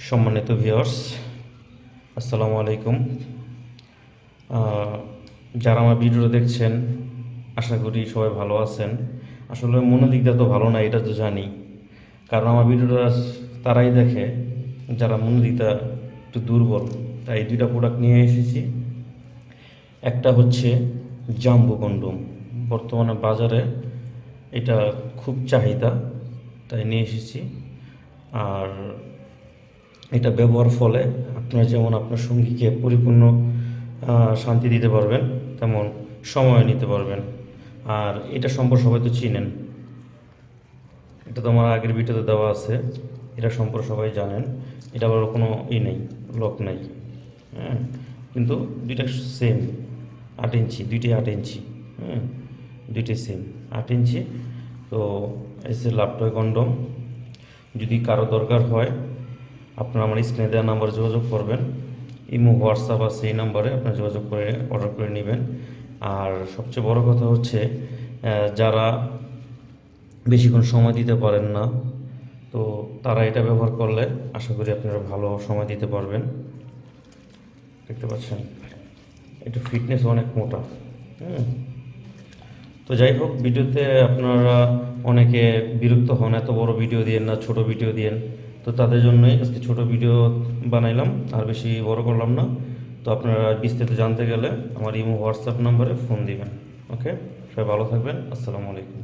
সম্মানিত ভিউয়ার্স, আসসালামু আলাইকুম। যারা আমার ভিডিওটা দেখছেন, আশা করি সবাই ভালো আছেন। আসলে মনের দিক দিয়ে তো ভালো না, এটা তো জানি। কারণ আমার ভিডিওটা তারাই দেখে যারা মনের দিকটা একটু দুর্বল। তাই দুইটা প্রোডাক্ট নিয়ে এসেছি। একটা হচ্ছে জাম্বো কন্ডোম। বর্তমানে বাজারে এটা খুব চাহিদা, তাই নিয়ে এসেছি। আর এটা ব্যবহার ফলে আপনারা যেমন আপনার সঙ্গীকে পরিপূর্ণ শান্তি দিতে পারবেন, তেমন সময় নিতে পারবেন। আর এটা সম্পর্কে সবাই তো চিনেন, এটা তো আমার আগের ভিডিওতে দেওয়া আছে। এটা সম্পর্কে সবাই জানেন। এটা আবার কোনো নেই, লক নাই। হ্যাঁ, কিন্তু দুইটা সেম 8 ইঞ্চি, দুইটাই 8 ইঞ্চি। হ্যাঁ, দুইটাই সেম 8 ইঞ্চি। তো এসে লাভটয় কন্ডম যদি কারো দরকার হয়, আপনারা আমার স্ক্রিনে দেওয়া নাম্বারে যোগাযোগ করবেন। ইমো, হোয়াটসঅ্যাপ আছে, এই নাম্বারে আপনারা যোগাযোগ করে অর্ডার করে নেবেন। আর সবচেয়ে বড় কথা হচ্ছে, যারা বেশিক্ষণ সময় দিতে পারেন না, তো তারা এটা ব্যবহার করলে আশা করি আপনারা ভালো সময় দিতে পারবেন। দেখতে পাচ্ছেন, একটু ফিটনেস অনেক মোটা। তো যাই হোক, ভিডিওতে আপনারা অনেকে বিরক্ত হন, এত বড় ভিডিও দিয়েন না, ছোট ভিডিও দিয়েন। তো তাদের জন্যই আজকে ছোট ভিডিও বানাইলাম, আর বেশি বড় করলাম না। তো আপনারা বিস্তারিত জানতে গেলে আমার ইমো, হোয়াটসঅ্যাপ নাম্বারে ফোন দিবেন। ওকে, সবাই ভালো থাকবেন। আসসালামু আলাইকুম।